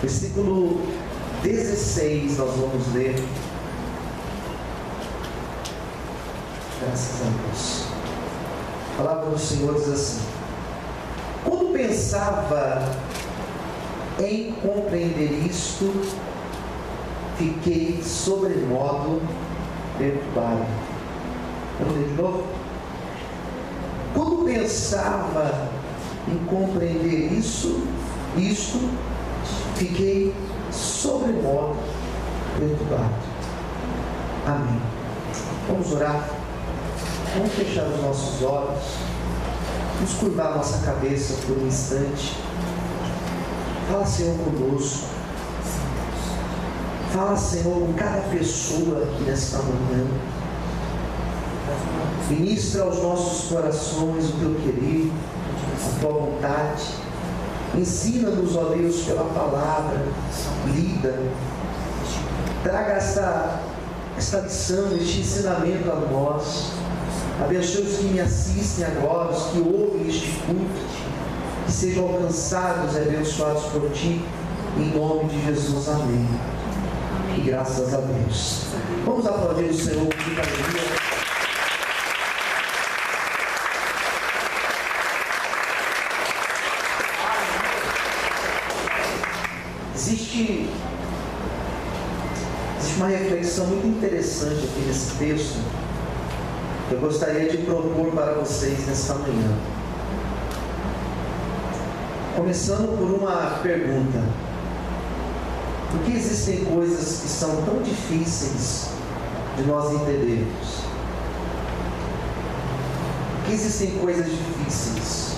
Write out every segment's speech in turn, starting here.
Versículo 16 nós vamos ler. Graças a Deus. A palavra do Senhor diz assim: quando pensava em compreender isto, fiquei sobremodo perturbado. Vamos ler de novo? Quando pensava em compreender isto, fiquei sobremodo perturbado. Amém. Vamos orar. Vamos fechar os nossos olhos. Vamos curvar a nossa cabeça por um instante. Fala, Senhor, conosco. Fala, Senhor, com cada pessoa aqui nesta manhã. Ministra aos nossos corações o teu querer, a tua vontade. Ensina-nos, ó Deus, pela palavra lida. Traga esta lição, este ensinamento a nós. Abençoe os que me assistem agora, os que ouvem este culto, que sejam alcançados e abençoados por Ti, em nome de Jesus. Amém. E graças a Deus. Vamos aplaudir o Senhor com muita alegria. Existe uma reflexão muito interessante aqui nesse texto que eu gostaria de propor para vocês nesta manhã. Começando por uma pergunta: por que existem coisas que são tão difíceis de nós entendermos? Por que existem coisas difíceis?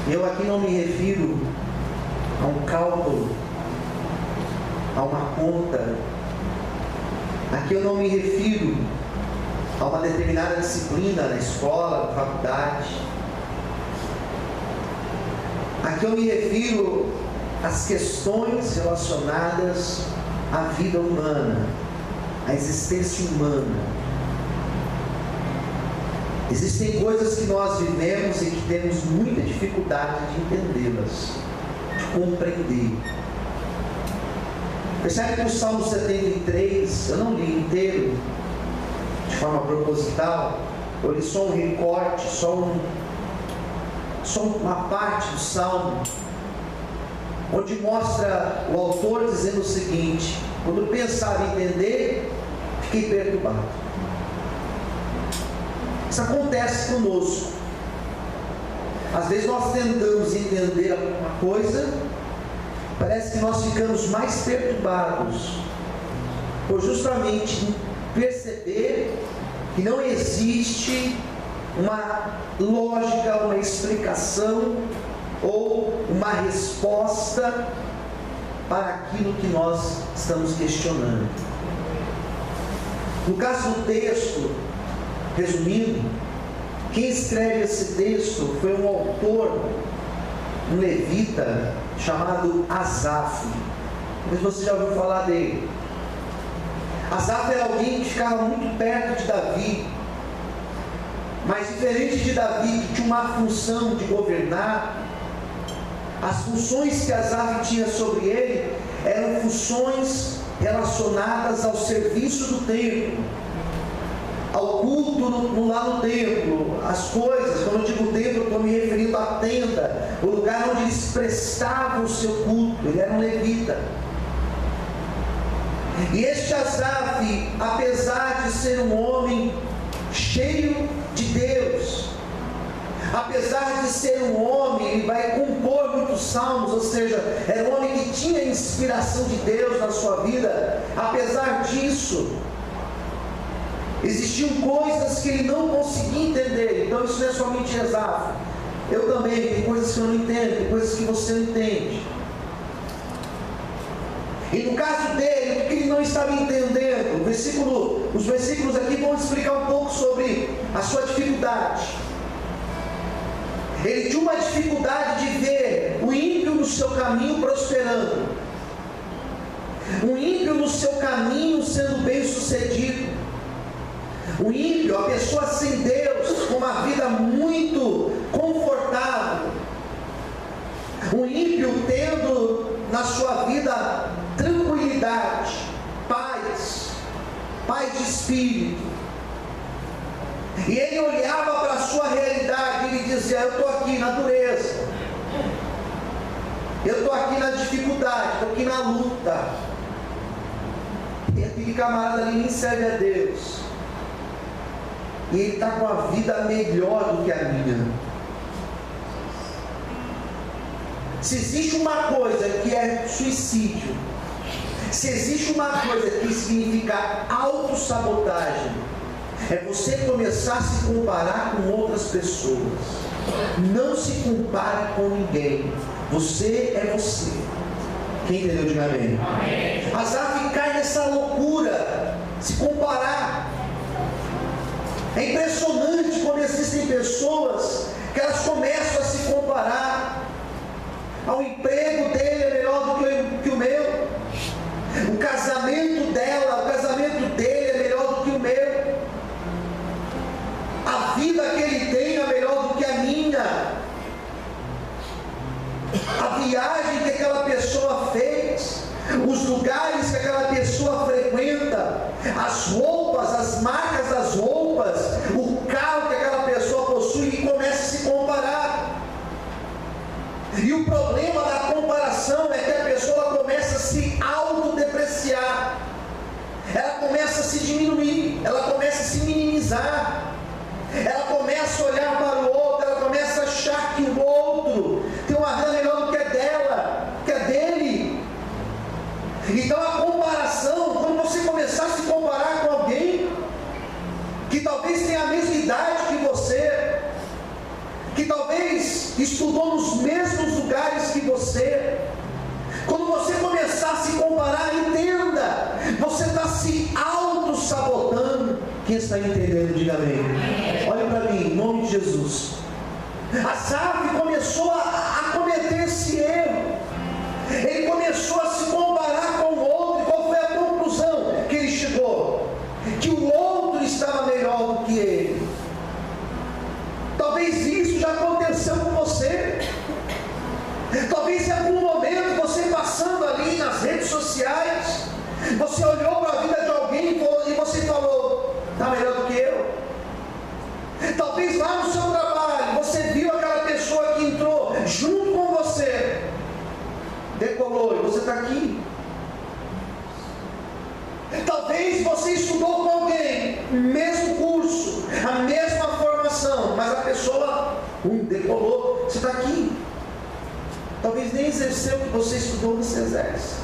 Eu aqui não me refiro a um cálculo, a uma conta. Aqui eu não me refiro a uma determinada disciplina na escola, na faculdade. Aqui eu me refiro às questões relacionadas à vida humana, à existência humana. Existem coisas que nós vivemos e que temos muita dificuldade de entendê-las, de compreender. Percebe que o Salmo 73, eu não li inteiro de forma proposital, eu li só um recorte, só uma parte do Salmo, onde mostra o autor dizendo o seguinte: quando pensava em entender, fiquei perturbado. Isso acontece conosco. Às vezes nós tentamos entender alguma coisa, parece que nós ficamos mais perturbados por justamente perceber que não existe uma lógica, uma explicação ou uma resposta para aquilo que nós estamos questionando. No caso do texto, resumindo, quem escreve esse texto foi um autor, um levita chamado Asaf. Talvez você já ouviu falar dele. Asaf era alguém que ficava muito perto de Davi, mas diferente de Davi, que tinha uma função de governar, as funções que Asaf tinha sobre ele eram funções relacionadas ao serviço do templo, ao culto lá no templo, as coisas. Quando eu digo templo, eu estou me referindo à tenda, o lugar onde eles prestavam o seu culto. Ele era um levita. E este Asaf, apesar de ser um homem cheio de Deus, apesar de ser um homem, ele vai compor muitos salmos, ou seja, era um homem que tinha inspiração de Deus na sua vida. Apesar disso, existiam coisas que ele não conseguia entender. Então isso não é somente Asaf. Eu também, tem coisas que eu não entendo, tem coisas que você não entende. E no caso dele, o que ele não estava entendendo, os versículos aqui vão explicar um pouco sobre a sua dificuldade. Ele tinha uma dificuldade de ver o ímpio no seu caminho prosperando, o ímpio no seu caminho sendo bem sucedido, o ímpio, a pessoa sem Deus, com uma vida muito confortável, o ímpio tendo na sua vida tranquilidade, paz de espírito. E ele olhava para a sua realidade e ele dizia: eu estou aqui na dureza, eu estou aqui na dificuldade, estou aqui na luta. E aquele camarada ali nem serve a Deus, e ele está com a vida melhor do que a minha. Se existe uma coisa que é suicídio, se existe uma coisa que significa autossabotagem, é você começar a se comparar com outras pessoas. Não se compare com ninguém. Você é você. Quem entendeu, diga amém. Asaf cai nessa loucura, se comparar. É impressionante como existem pessoas que elas começam a se comparar. O emprego dele é melhor do que o meu. O casamento dela, o casamento dele é melhor do que o meu. A vida que ele tem é melhor do que a minha. A viagem que aquela pessoa fez, os lugares que aquela pessoa frequenta, as roupas, as marcas das roupas, o carro que aquela pessoa possui, e começa a se comparar. E o problema da comparação é que a pessoa começa a se autodepreciar, ela começa a se diminuir, ela começa a se minimizar, ela começa a olhar para o outro, ela começa a achar que o outro tem uma vida melhor do que a dela, que a dele. Então a comparação, quando você começar a se comparar com alguém que talvez tenha a mesma idade que você, que talvez estudou nos mesmos lugares que você, quando você começar a se comparar, entenda, você está se auto-sabotando. Quem está entendendo, diga amém. Olha para mim, em nome de Jesus. Asaf começou a cometer esse erro. Ele começou a se comparar com o outro. E qual foi a conclusão que ele chegou? Que o outro estava melhor do que ele. Talvez isso já aconteceu com você. Talvez em algum momento você passando ali nas redes sociais, você olhou para a vida de alguém e você falou: está melhor do que eu. Talvez lá no seu trabalho você viu aquela pessoa que entrou junto com você, decolou, e você está aqui. Talvez você estudou com alguém, mesmo curso, a mesma formação, mas a pessoa decolou, você está aqui. Talvez nem exerceu o que você estudou, você exerce.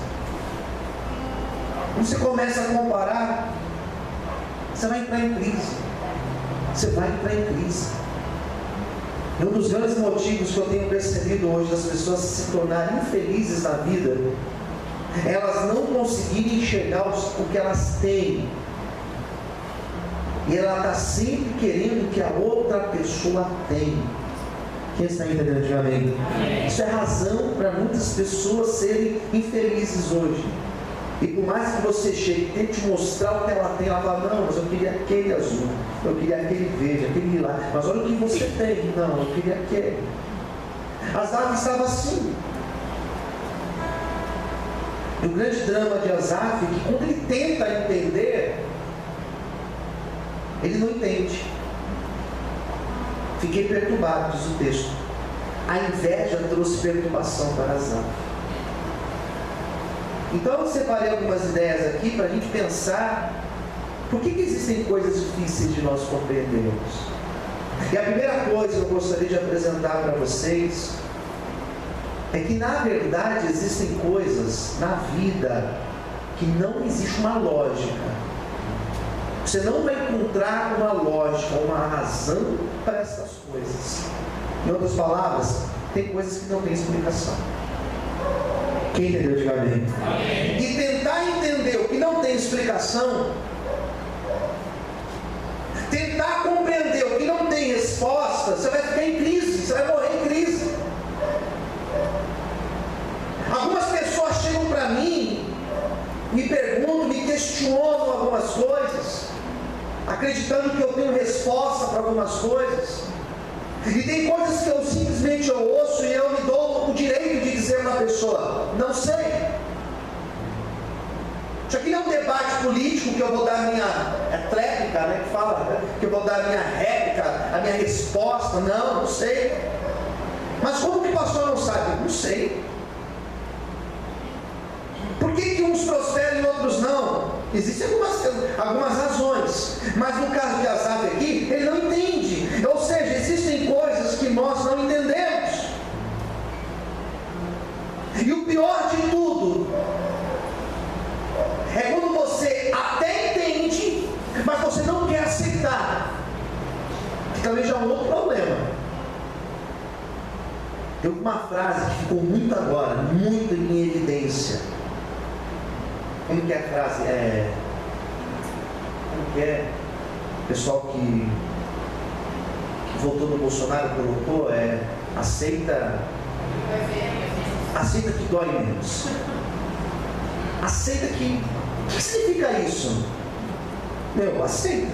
Quando você começa a comparar, você vai entrar em crise. Você vai entrar em crise. E um dos grandes motivos que eu tenho percebido hoje das pessoas se tornarem infelizes na vida, elas não conseguirem enxergar o que elas têm. E ela está sempre querendo que a outra pessoa tenha. Quem está entendendo, diga amém. Isso é razão para muitas pessoas serem infelizes hoje. E por mais que você chegue e tente mostrar o que ela tem, ela fala: não, mas eu queria aquele azul, eu queria aquele verde, aquele lá, mas olha o que você tem. Não, eu queria aquele. Asaf estava assim. E o grande drama de Asaf é que quando ele tenta entender, ele não entende. Fiquei perturbado, diz o texto. A inveja trouxe perturbação para Asaf. Então eu separei algumas ideias aqui para a gente pensar por que existem coisas difíceis de nós compreendermos. E a primeira coisa que eu gostaria de apresentar para vocês é que na verdade existem coisas na vida que não existe uma lógica. Você não vai encontrar uma lógica, uma razão para essas coisas. Em outras palavras, tem coisas que não têm explicação. Quem entendeu, diga amém. E tentar entender o que não tem explicação, tentar compreender o que não tem resposta, você vai ficar em crise, você vai morrer em crise. Algumas pessoas chegam para mim, me perguntam, me questionam algumas coisas, acreditando que eu tenho resposta para algumas coisas. E tem coisas que eu simplesmente ouço e eu me dou o direito de dizer para a pessoa: não sei. Isso aqui não é um debate político que eu vou dar a minha tréplica, né, que fala, que eu vou dar a minha réplica, a minha resposta. Não sei. Mas como que o pastor não sabe? Não sei. Por que uns prosperam e outros não? Existem algumas razões, mas no caso de Asaf aqui, ele não entende. Ou seja, existem coisas que nós não entendemos. E o pior de tudo é quando você até entende, mas você não quer aceitar, que também já é um outro problema. Tem uma frase que ficou muito agora, muito em evidência. Como que é a frase? Como que é? O pessoal que votou no Bolsonaro colocou, aceita que dói menos. Aceita que... O que significa isso? Aceita.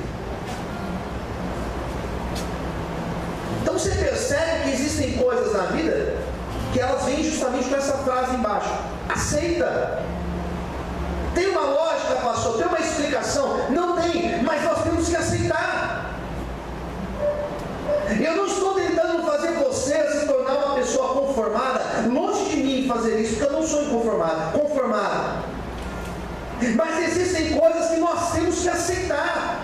Então você percebe que existem coisas na vida que elas vêm justamente com essa frase embaixo: aceita. Tem uma lógica, pastor? Tem uma explicação? Não tem, mas nós temos que aceitar. Eu não estou tentando fazer você se tornar uma pessoa conformada. Longe de mim fazer isso, porque eu não sou conformado. Mas existem coisas que nós temos que aceitar.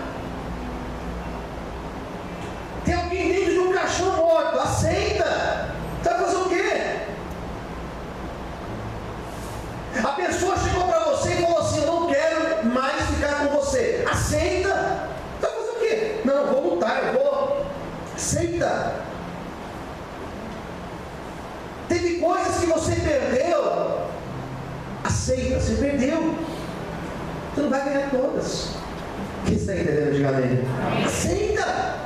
Tem alguém dentro de um caixão morto, aceita. Você vai fazer o quê? A pessoa chegou para você e falou assim: eu não quero mais ficar com você. Aceita. Você vai fazer o quê? Não, eu vou lutar, eu vou. Aceita. Teve coisas que você perdeu. Aceita, você perdeu. Você não vai ganhar todas. Quem está entendendo? Diga amém. Aceita.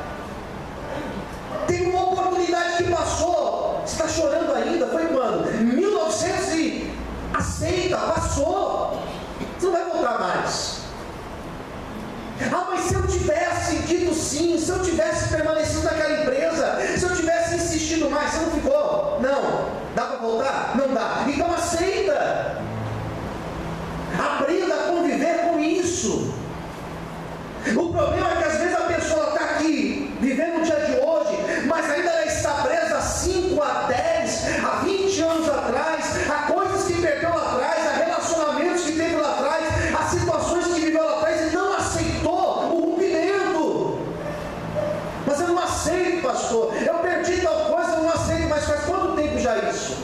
Tem uma oportunidade que passou. Você está chorando ainda? Foi quando? 1900 e... Aceita, passou. Você não vai voltar mais. Mas se eu tivesse dito sim, se eu tivesse permanecido naquela empresa, se eu tivesse insistido mais, você não ficou? Não. Dá para voltar? Não dá. Então aceita. Aprenda a conviver com isso. O problema é que às vezes a pessoa está aqui, vivendo o dia de hoje, mas ainda ela está presa a 5, a 10, a 20 anos atrás, a coisas que perdeu lá atrás, a relacionamentos que teve lá atrás, a situações que viveu lá atrás e não aceitou o rompimento. Mas eu não aceito, pastor. Eu perdi tal coisa, eu não aceito. Mas faz quanto tempo já isso?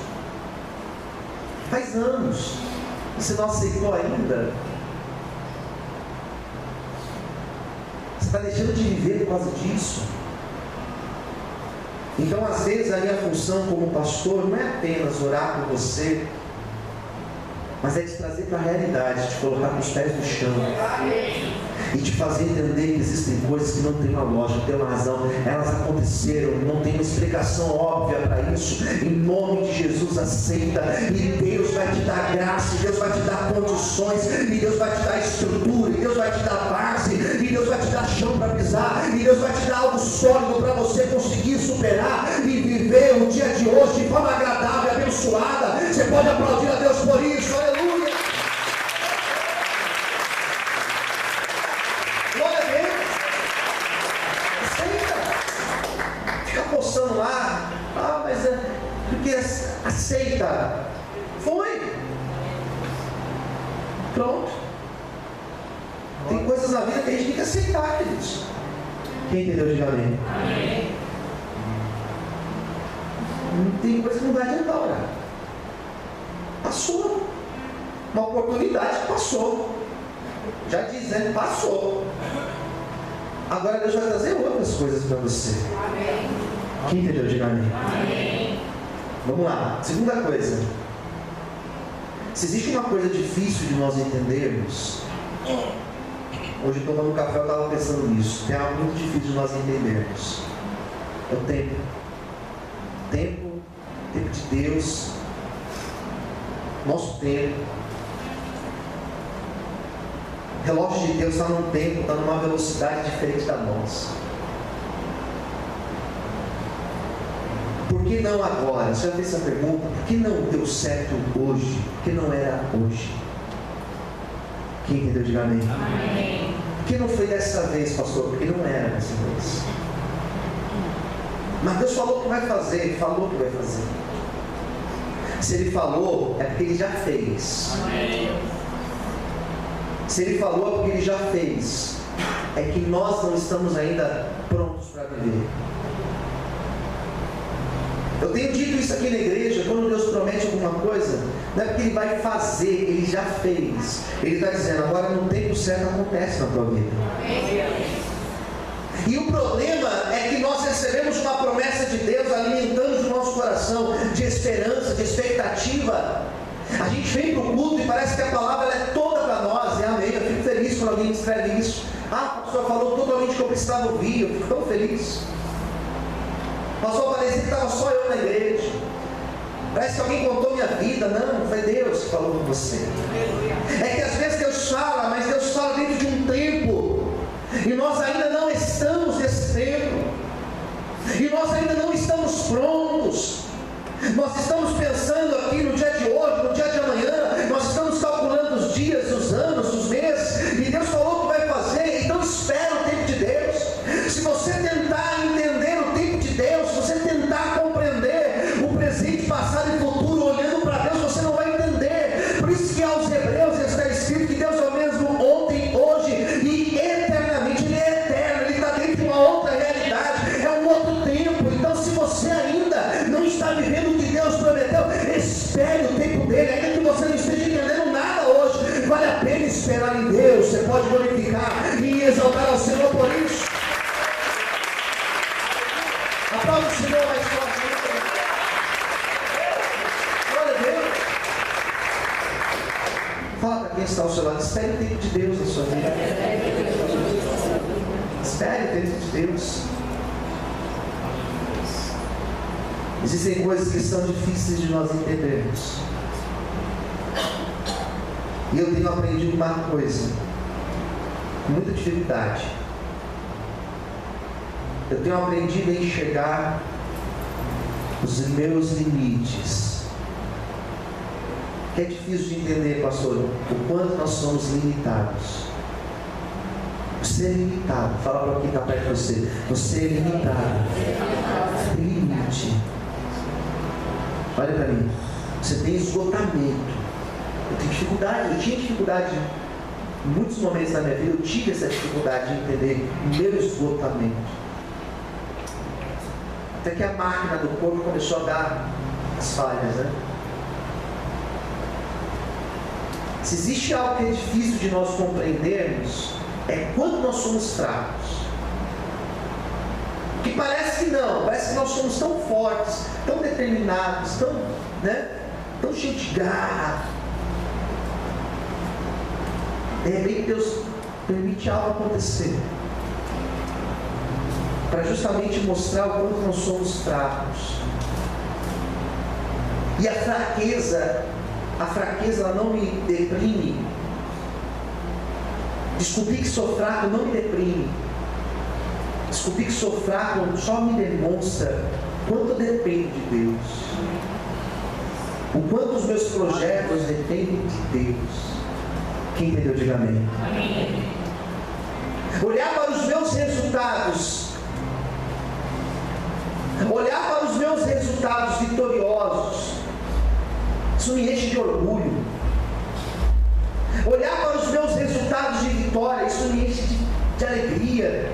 Faz anos. Você não aceitou ainda? Você está deixando de viver por causa disso? Então, às vezes, a minha função como pastor não é apenas orar por você, mas é te trazer para a realidade, te colocar com os pés no chão e te fazer entender que existem coisas que não tem uma lógica, tem uma razão, elas aconteceram, não tem uma explicação óbvia para isso. Em nome de Jesus, aceita, e Deus vai te dar graça, e Deus vai te dar condições, e Deus vai te dar estrutura, e Deus vai te dar base, e Deus vai te dar chão para pisar, e Deus vai te dar algo sólido para você conseguir superar e viver o dia de hoje de forma agradável e abençoada. Você pode aplaudir a Deus por isso. Aleluia. Glória a Deus. Aceita. Fica postando lá. Mas porque aceita. Foi. Pronto. Tem coisas na vida que a gente tem que aceitar, queridos. Quem entendeu? Diga amém. Amém. Tem coisa que não vai adiantar orar. Passou. Uma oportunidade passou. Já dizendo, passou. Agora Deus vai trazer outras coisas para você. Amém. Quem entendeu? Diga amém. Amém. Vamos lá. Segunda coisa. Se existe uma coisa difícil de nós entendermos, hoje tomando café eu estava pensando nisso. Tem algo muito difícil de nós entendermos. É o tempo. Tempo de Deus. Nosso tempo. O relógio de Deus está num tempo, está numa velocidade diferente da nossa. que não agora? Você já fez essa pergunta? Por que não deu certo hoje? Por que não era hoje? Quem entendeu, diga amém. Amém. Por que não foi dessa vez, pastor? Porque não era dessa vez. Mas Deus falou que vai fazer, Ele falou que vai fazer. Se Ele falou, é porque Ele já fez. Amém. Se Ele falou, é porque Ele já fez. É que nós não estamos ainda prontos para viver. Eu tenho dito isso aqui na igreja, quando Deus promete alguma coisa, não é porque Ele vai fazer, Ele já fez. Ele está dizendo, agora no tempo certo acontece na tua vida. E o problema é que nós recebemos uma promessa de Deus, alimentamos o nosso coração de esperança, de expectativa. A gente vem para o culto e parece que a palavra ela é toda para nós, amém. Eu fico feliz quando alguém escreve isso. Ah, o pastor falou totalmente o que eu precisava ouvir, eu fico tão feliz. Pastor, parecia que estava só eu na igreja. Parece que alguém contou minha vida. Não, foi Deus que falou com você. É que às vezes Deus fala, mas Deus fala dentro de um tempo. E nós ainda não estamos nesse tempo. E nós ainda não estamos prontos. Nós estamos pensando aqui no dia de hoje, no dia de amanhã. Nós estamos calculando os dias, os anos, os meses. E Deus falou que vai fazer. Então espera o tempo de Deus. Se você tentar entender o tempo de Deus, se você tentar compreender o presente, passado e futuro, olhando para Deus, você não vai entender. Por isso que aos Hebreus está escrito que Deus é o mesmo ontem, hoje e eternamente. Ele é eterno, Ele está dentro de uma outra realidade, é um outro tempo. Então se você ainda não está vivendo o que Deus prometeu, espere o tempo dele, ainda que você não esteja entendendo nada hoje, vale a pena esperar em Deus. Você pode glorificar e exaltar ao Senhor por isso. Aplauda o Senhor mais forte. Glória a Deus. Fala para quem está ao seu lado, espere o tempo de Deus na sua vida. Espere o tempo de Deus. Existem coisas que são difíceis de nós entendermos. E eu tenho aprendido uma coisa, com muita dificuldade. Eu tenho aprendido a enxergar os meus limites. Que é difícil de entender, pastor, o quanto nós somos limitados. Você é limitado. Fala para quem está perto de você. Você é limitado. Tem limite. Olha para mim. Você tem esgotamento. Eu tenho dificuldade. Eu tinha dificuldade em muitos momentos da minha vida. Eu tive essa dificuldade de entender o meu esgotamento. Até que a máquina do corpo começou a dar as falhas, né? Se existe algo que é difícil de nós compreendermos, é quando nós somos fracos. Que parece que não, parece que nós somos tão fortes, tão determinados, tão cheios de garra. De repente Deus permite algo acontecer, para justamente mostrar o quanto nós somos fracos. E a fraqueza ela não me deprime. Descobrir que sou fraco não me deprime. Descobrir que sou fraco só me demonstra quanto eu dependo de Deus. O quanto os meus projetos dependem de Deus. Quem entendeu, diga amém. Amém. Olhar para os meus resultados, olhar para os meus resultados vitoriosos, isso me enche de orgulho. Olhar para os meus resultados de vitória, isso me enche de alegria.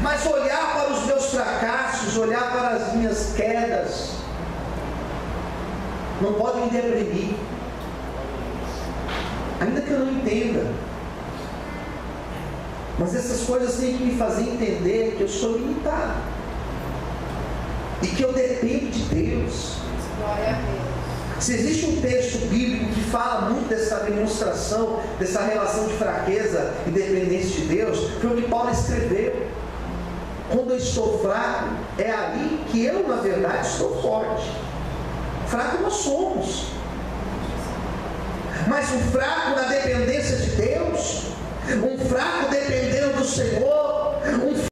Mas olhar para os meus fracassos, olhar para as minhas quedas, não pode me deprimir, ainda que eu não entenda. Mas essas coisas têm que me fazer entender que eu sou limitado e que eu dependo de Deus. Glória a Deus. Se existe um texto bíblico que fala muito dessa demonstração, dessa relação de fraqueza e dependência de Deus, foi o que Paulo escreveu. Quando eu estou fraco, é aí que eu, na verdade, estou forte. Fraco nós somos. Mas um fraco na dependência de Deus, um fraco dependendo do Senhor,